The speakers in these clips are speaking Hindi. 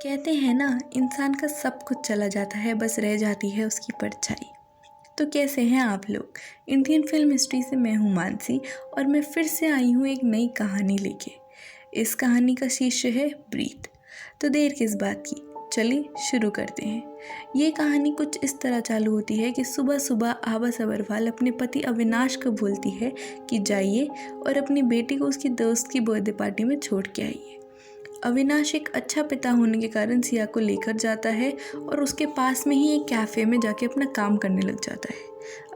कहते हैं ना, इंसान का सब कुछ चला जाता है, बस रह जाती है उसकी परछाई। तो कैसे हैं आप लोग? इंडियन फिल्म हिस्ट्री से मैं हूँ मानसी और मैं फिर से आई हूँ एक नई कहानी लेके। इस कहानी का शीर्षक है ब्रीथ। तो देर किस बात की, चलिए शुरू करते हैं। ये कहानी कुछ इस तरह चालू होती है कि सुबह सुबह आभा सब्रवाल अपने पति अविनाश को बोलती है कि जाइए और अपनी बेटी को उसकी दोस्त की बर्थडे पार्टी में छोड़ के आइए। अविनाश एक अच्छा पिता होने के कारण सिया को लेकर जाता है और उसके पास में ही एक कैफ़े में जाके अपना काम करने लग जाता है।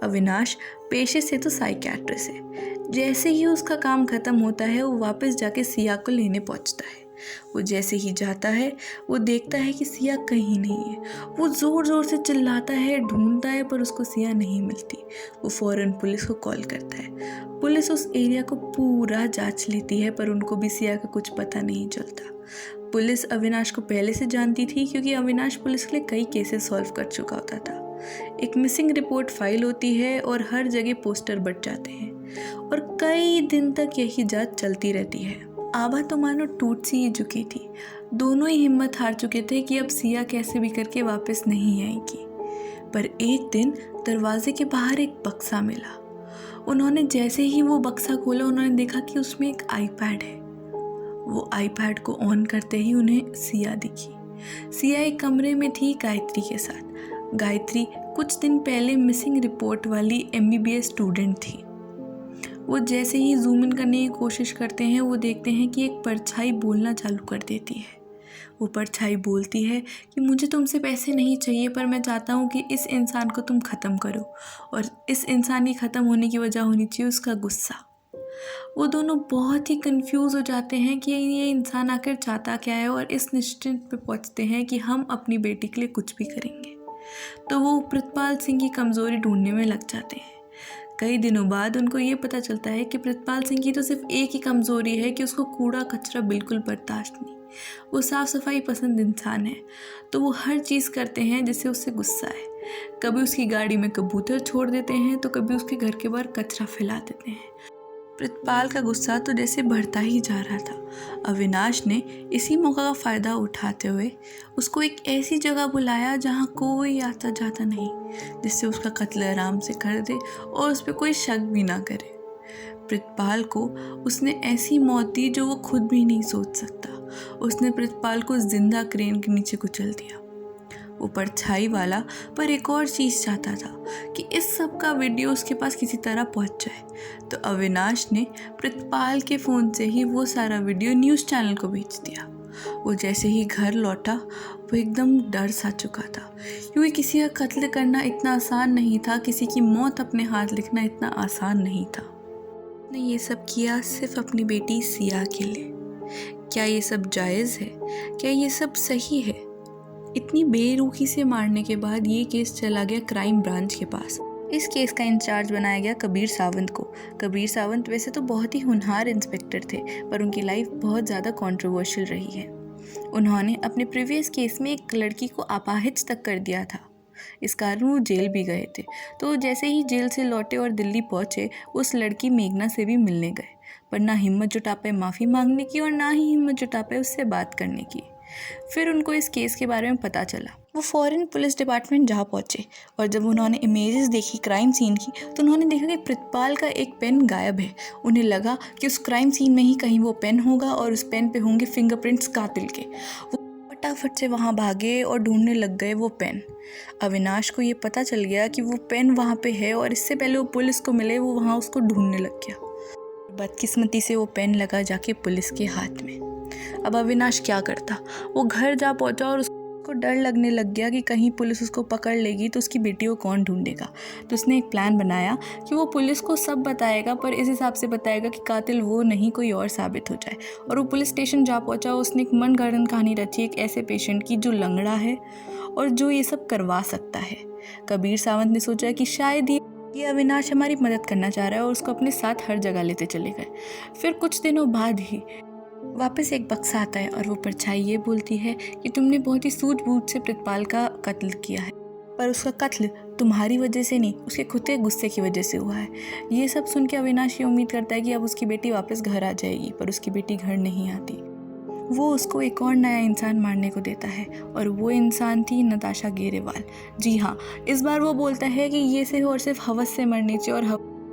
अविनाश पेशे से तो साइकियाट्रिस्ट है। जैसे ही उसका काम ख़त्म होता है वो वापस जाके सिया को लेने पहुंचता है। वो जैसे ही जाता है वो देखता है कि सिया कहीं नहीं है। वो ज़ोर ज़ोर से चिल्लाता है, ढूंढता है, पर उसको सिया नहीं मिलती। वो फ़ौरन पुलिस को कॉल करता है। पुलिस उस एरिया को पूरा जांच लेती है, पर उनको भी सिया का कुछ पता नहीं चलता। पुलिस अविनाश को पहले से जानती थी क्योंकि अविनाश पुलिस के लिए कई केसेस सॉल्व कर चुका होता था। एक मिसिंग रिपोर्ट फाइल होती है और हर जगह पोस्टर बट जाते हैं और कई दिन तक यही जांच चलती रहती है। आभा तो मानो टूट सी ही चुकी थी। दोनों ही हिम्मत हार चुके थे कि अब सिया कैसे भी करके वापस नहीं आएगी। पर एक दिन दरवाजे के बाहर एक बक्सा मिला। उन्होंने जैसे ही वो बक्सा खोला उन्होंने देखा कि उसमें एक आईपैड है। वो आईपैड को ऑन करते ही उन्हें सिया दिखी। सिया एक कमरे में थी गायत्री के साथ। गायत्री कुछ दिन पहले मिसिंग रिपोर्ट वाली MBBS स्टूडेंट थी। वो जैसे ही जूम इन करने की कोशिश करते हैं वो देखते हैं कि एक परछाई बोलना चालू कर देती है। वो परछाई बोलती है कि मुझे तुमसे पैसे नहीं चाहिए, पर मैं चाहता हूँ कि इस इंसान को तुम ख़त्म करो, और इस इंसान की ख़त्म होने की वजह होनी चाहिए उसका गुस्सा। वो दोनों बहुत ही कंफ्यूज हो जाते हैं कि ये इंसान आखिर चाहता क्या है, और इस निश्चय पे पहुंचते हैं कि हम अपनी बेटी के लिए कुछ भी करेंगे। तो वो प्रितपाल सिंह की कमज़ोरी ढूंढने में लग जाते हैं। कई दिनों बाद उनको ये पता चलता है कि प्रितपाल सिंह की तो सिर्फ एक ही कमज़ोरी है कि उसको कूड़ा कचरा बिल्कुल बर्दाश्त नहीं। वो साफ़ सफाई पसंद इंसान है, तो वो हर चीज़ करते हैं जिससे उससे गुस्सा है। कभी उसकी गाड़ी में कबूतर छोड़ देते हैं तो कभी उसके घर के बाहर कचरा फैला देते हैं। प्रितपाल का गुस्सा तो जैसे बढ़ता ही जा रहा था। अविनाश ने इसी मौका का फ़ायदा उठाते हुए उसको एक ऐसी जगह बुलाया जहाँ कोई आता जाता नहीं, जिससे उसका कत्ल आराम से कर दे और उस पर कोई शक भी ना करे। प्रितपाल को उसने ऐसी मौत दी जो वो खुद भी नहीं सोच सकता। उसने प्रितपाल को जिंदा क्रेन के नीचे कुचल दिया। वो परछाई वाला पर एक और चीज़ चाहता था कि इस सब का वीडियो उसके पास किसी तरह पहुंच जाए। तो अविनाश ने प्रितपाल के फ़ोन से ही वो सारा वीडियो न्यूज़ चैनल को भेज दिया। वो जैसे ही घर लौटा वो एकदम डर सा चुका था, क्योंकि किसी का कत्ल करना इतना आसान नहीं था, किसी की मौत अपने हाथ लिखना इतना आसान नहीं था। उसने ये सब किया सिर्फ अपनी बेटी सिया के लिए। क्या ये सब जायज़ है? क्या ये सब सही है? इतनी बेरुखी से मारने के बाद ये केस चला गया क्राइम ब्रांच के पास। इस केस का इंचार्ज बनाया गया कबीर सावंत को। कबीर सावंत वैसे तो बहुत ही होनहार इंस्पेक्टर थे, पर उनकी लाइफ बहुत ज़्यादा कंट्रोवर्शियल रही है। उन्होंने अपने प्रीवियस केस में एक लड़की को अपाहिज तक कर दिया था। इस कारण वो जेल भी गए थे। तो जैसे ही जेल से लौटे और दिल्ली पहुँचे, उस लड़की मेघना से भी मिलने गए, पर ना हिम्मत जुटा पाए माफ़ी मांगने की और ना ही हिम्मत जुटा पाए उससे बात करने की। फिर उनको इस केस के बारे में पता चला। वो फ़ौरन पुलिस डिपार्टमेंट जा पहुँचे और जब उन्होंने इमेजेस देखी क्राइम सीन की तो उन्होंने देखा कि प्रितपाल का एक पेन गायब है। उन्हें लगा कि उस क्राइम सीन में ही कहीं वो पेन होगा और उस पेन पे होंगे फिंगरप्रिंट्स कातिल के। वो फटाफट से वहाँ भागे और ढूंढने लग गए वो पेन। अविनाश को ये पता चल गया कि वो पेन वहाँ पे है और इससे पहले वो पुलिस को मिले वो वहाँ उसको ढूंढने लग गया। बदकिस्मती से वो पेन लगा जाके पुलिस के हाथ में। अब अविनाश क्या करता? वो घर जा पहुंचा और उसको डर लगने लग गया कि कहीं पुलिस उसको पकड़ लेगी तो उसकी बेटी को कौन ढूंढेगा। तो उसने एक प्लान बनाया कि वो पुलिस को सब बताएगा, पर इस हिसाब से बताएगा कि कातिल वो नहीं कोई और साबित हो जाए। और वो पुलिस स्टेशन जा पहुंचा। उसने एक मनगढ़ंत कहानी रची एक ऐसे पेशेंट की जो लंगड़ा है और जो ये सब करवा सकता है। कबीर सावंत ने सोचा कि शायद ये अविनाश हमारी मदद करना चाह रहा है और उसको अपने साथ हर जगह लेते चले गए। फिर कुछ दिनों बाद ही वापस एक बक्सा आता है और वो परछाई ये बोलती है कि तुमने बहुत ही सूझबूझ से प्रितपाल का कत्ल किया है। पर उसका कत्ल तुम्हारी वजह से नहीं, उसके खुद के गुस्से की वजह से हुआ है। ये सब सुन के अविनाश ये उम्मीद करता है कि अब उसकी बेटी वापस घर आ जाएगी, पर उसकी बेटी घर नहीं आती। वो उसको एक और नया इंसान मारने को देता है और वो इंसान थी नताशा गेरेवाल। जी हाँ, इस बार वो बोलता है कि ये सिर्फ और सिर्फ हवस से मरनी चाहिए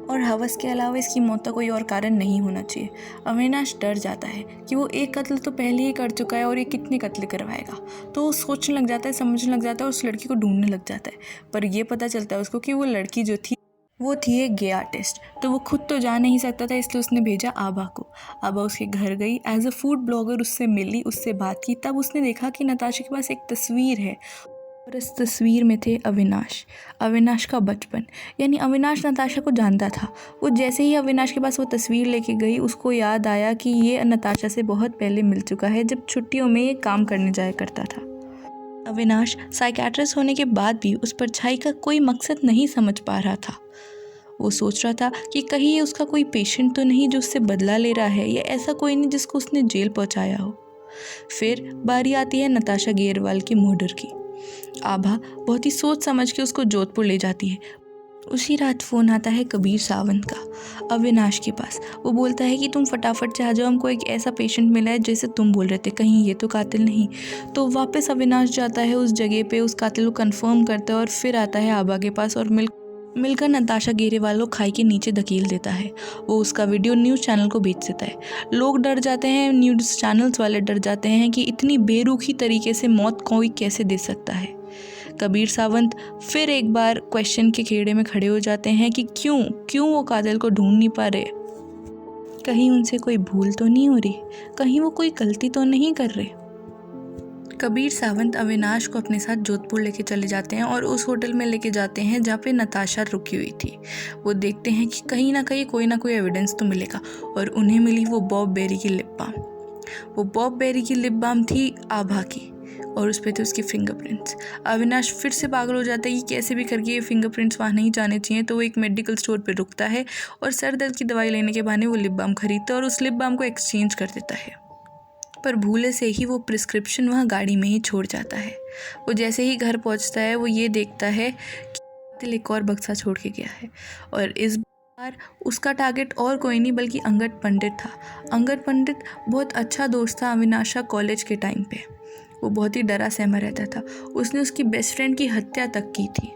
और हवस के अलावा इसकी मौत का कोई और कारण नहीं होना चाहिए। अविनाश डर जाता है कि वो एक कत्ल तो पहले ही कर चुका है और ये कितने कत्ल करवाएगा। तो वो सोचने लग जाता है, समझने लग जाता है और उस लड़की को ढूंढने लग जाता है। पर ये पता चलता है उसको कि वो लड़की जो थी वो थी एक गे आर्टिस्ट। तो वो खुद तो जा नहीं सकता था, इसलिए उसने भेजा आभा को। आभा उसके घर गई, एज अ फूड ब्लॉगर उससे मिली, उससे बात की। तब उसने देखा कि नताशा के पास एक तस्वीर है और इस तस्वीर में थे अविनाश का बचपन। यानी अविनाश नताशा को जानता था। वो जैसे ही अविनाश के पास वो तस्वीर लेके गई, उसको याद आया कि ये नताशा से बहुत पहले मिल चुका है, जब छुट्टियों में ये काम करने जाया करता था। अविनाश साइकियाट्रिस्ट होने के बाद भी उस परछाई का कोई मकसद नहीं समझ पा रहा था। वो सोच रहा था कि कहीं ये उसका कोई पेशेंट तो नहीं जो उससे बदला ले रहा है, या ऐसा कोई नहीं जिसको उसने जेल पहुंचाया हो। फिर बारी आती है नताशा गेरवाल के मर्डर की। आभा बहुत ही सोच समझ के उसको जोधपुर ले जाती है। उसी रात फ़ोन आता है कबीर सावंत का अविनाश के पास। वो बोलता है कि तुम फटाफट से आ जाओ, हमको एक ऐसा पेशेंट मिला है जैसे तुम बोल रहे थे, कहीं ये तो कातिल नहीं। तो वापस अविनाश जाता है उस जगह पे, उस कातिल को कंफर्म करता है और फिर आता है आभा के पास और मिलकर नताशा गेरेवाल को खाई के नीचे धकेल देता है। वो उसका वीडियो न्यूज़ चैनल को भेज देता है। लोग डर जाते हैं, न्यूज़ चैनल्स वाले डर जाते हैं कि इतनी बेरुखी तरीके से मौत कोई कैसे दे सकता है। कबीर सावंत फिर एक बार क्वेश्चन के खेड़े में खड़े हो जाते हैं कि क्यों वो कातिल को ढूंढ नहीं पा रहे। कहीं उनसे कोई भूल तो नहीं हो रही, कहीं वो कोई गलती तो नहीं कर रहे। कबीर सावंत अविनाश को अपने साथ जोधपुर लेके चले जाते हैं और उस होटल में लेके जाते हैं जहाँ पे नताशा रुकी हुई थी। वो देखते हैं कि कहीं ना कहीं कोई ना कोई एविडेंस तो मिलेगा, और उन्हें मिली वो बॉब बेरी की लिप बाम। वो बॉब बेरी की लिप बाम थी आभा की और उस पर थे उसके फिंगरप्रिंट्स। अविनाश फिर से पागल हो जाता है कि कैसे भी करके ये फिंगरप्रिंट्स वहाँ नहीं जाने चाहिए। तो वो एक मेडिकल स्टोर पर रुकता है और सर दर्द की दवाई लेने के बहाने वो लिप बाम खरीदता है और उस लिप बाम को एक्सचेंज कर देता है। पर भूले से ही वो प्रिस्क्रिप्शन वहाँ गाड़ी में ही छोड़ जाता है। वो जैसे ही घर पहुँचता है वो ये देखता है कि कातिल एक और बक्सा छोड़ के गया है, और इस बार उसका टारगेट और कोई नहीं बल्कि अंगद पंडित था। अंगद पंडित बहुत अच्छा दोस्त था अविनाश का कॉलेज के टाइम पे। वो बहुत ही डरा सहमा रहता था। उसने उसकी बेस्ट फ्रेंड की हत्या तक की थी।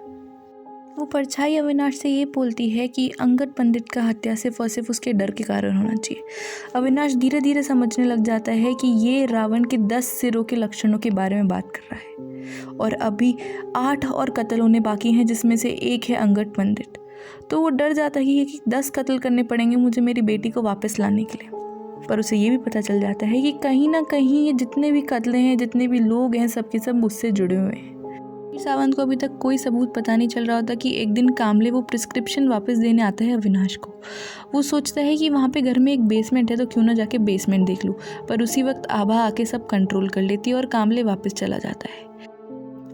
वो परछाई अविनाश से ये बोलती है कि अंगद पंडित का हत्या सिर्फ और सिर्फ उसके डर के कारण होना चाहिए। अविनाश धीरे धीरे समझने लग जाता है कि ये रावण के 10 सिरों के लक्षणों के बारे में बात कर रहा है, और अभी 8 और कत्ल होने बाकी हैं, जिसमें से एक है अंगद पंडित। तो वो डर जाता है कि 10 कत्ल करने पड़ेंगे मुझे मेरी बेटी को वापस लाने के लिए। पर उसे ये भी पता चल जाता है कि कहीं ना कहीं ये जितने भी कत्ले हैं, जितने भी लोग हैं, सबके सब मुझसे जुड़े हुए हैं। सावंत को अभी तक कोई सबूत पता नहीं चल रहा होता कि एक दिन कामले वो प्रिस्क्रिप्शन वापस देने आता है अविनाश को। वो सोचता है कि वहाँ पे घर में एक बेसमेंट है तो क्यों ना जाके बेसमेंट देख लूँ, पर उसी वक्त आभा आके सब कंट्रोल कर लेती है और कामले वापस चला जाता है।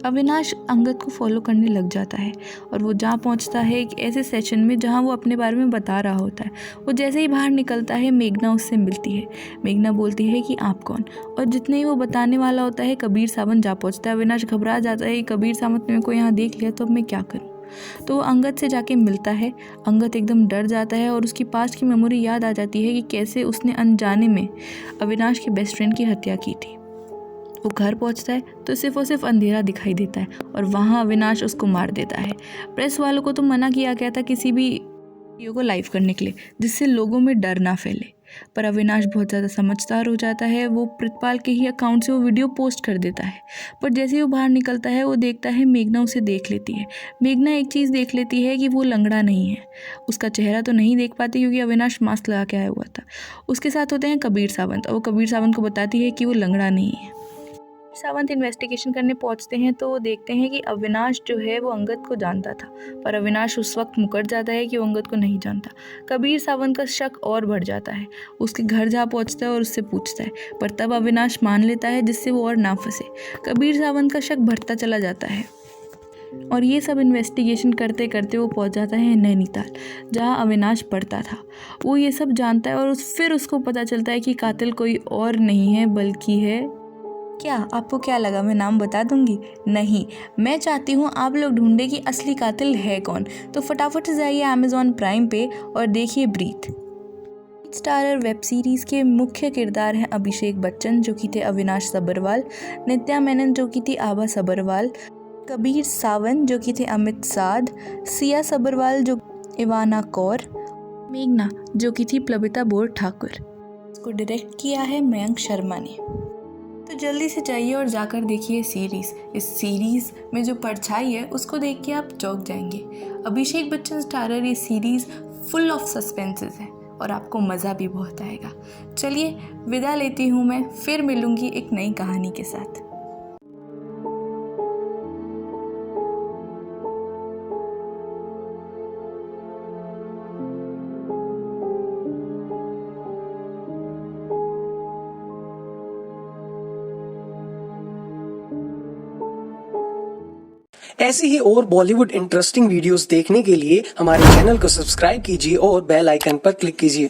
अविनाश अंगद को फॉलो करने लग जाता है और वो जहाँ पहुँचता है एक ऐसे सेशन में जहाँ वो अपने बारे में बता रहा होता है। वो जैसे ही बाहर निकलता है मेघना उससे मिलती है। मेघना बोलती है कि आप कौन, और जितने ही वो बताने वाला होता है कबीर सावंत जा पहुँचता है। अविनाश घबरा जाता है कि कबीर सावंत ने मेरे को यहाँ देख लिया तो अब मैं क्या करूँ। तो वो अंगद से जाके मिलता है। अंगद एकदम डर जाता है और उसकी पास्ट की मेमोरी याद आ जाती है कि कैसे उसने अनजाने में अविनाश के बेस्ट फ्रेंड की हत्या की थी। वो घर पहुंचता है तो सिर्फ और सिर्फ अंधेरा दिखाई देता है और वहाँ अविनाश उसको मार देता है। प्रेस वालों को तो मना किया गया था किसी भी वीडियो को लाइव करने के लिए, जिससे लोगों में डर ना फैले, पर अविनाश बहुत ज़्यादा समझदार हो जाता है। वो प्रितपाल के ही अकाउंट से वो वीडियो पोस्ट कर देता है। पर जैसे ही वो बाहर निकलता है वो देखता है मेघना उसे देख लेती है। मेघना एक चीज़ देख लेती है कि वो लंगड़ा नहीं है। उसका चेहरा तो नहीं देख पाती क्योंकि अविनाश मास्क लगा के आया हुआ था। उसके साथ होते हैं कबीर सावंत और वो कबीर सावंत को बताती है कि वो लंगड़ा नहीं है। सावंत इन्वेस्टिगेशन करने पहुंचते हैं तो वो देखते हैं कि अविनाश जो है वो अंगद को जानता था, पर अविनाश उस वक्त मुकर जाता है कि वो अंगद को नहीं जानता। कबीर सावंत का शक और बढ़ जाता है। उसके घर जा पहुंचता है और उससे पूछता है, पर तब अविनाश मान लेता है जिससे वो और ना फंसे। कबीर सावंत का शक बढ़ता चला जाता है और ये सब इन्वेस्टिगेशन करते करते वो पहुंच जाता है नैनीताल, जहाँ अविनाश पढ़ता था। वो ये सब जानता है और फिर उसको पता चलता है कि कातिल कोई और नहीं है बल्कि है क्या आपको क्या लगा मैं नाम बता दूंगी? नहीं, मैं चाहती हूँ आप लोग ढूंढे कि असली कातिल है कौन। तो फटाफट से जाइए अमेज़ॉन प्राइम पे और देखिए ब्रीथ। स्टारर वेब सीरीज़ के मुख्य किरदार हैं अभिषेक बच्चन जो कि थे अविनाश सब्बरवाल, नित्या मेनन जो कि थी आभा सब्बरवाल, कबीर सावंत जो कि थे अमित साध, सिया सब्बरवाल जो इवाना कौर, मेघना जो कि थी प्लबिता बोर ठाकुर। इसको डायरेक्ट किया है मयंक शर्मा ने। तो जल्दी से जाइए और जाकर देखिए सीरीज़। इस सीरीज़ में जो परछाई है उसको देख के आप चौंक जाएंगे। अभिषेक बच्चन स्टारर ये सीरीज़ फुल ऑफ सस्पेंसेस है और आपको मज़ा भी बहुत आएगा। चलिए विदा लेती हूँ मैं, फिर मिलूँगी एक नई कहानी के साथ। ऐसी ही और बॉलीवुड इंटरेस्टिंग वीडियोस देखने के लिए हमारे चैनल को सब्सक्राइब कीजिए और बेल आइकन पर क्लिक कीजिए।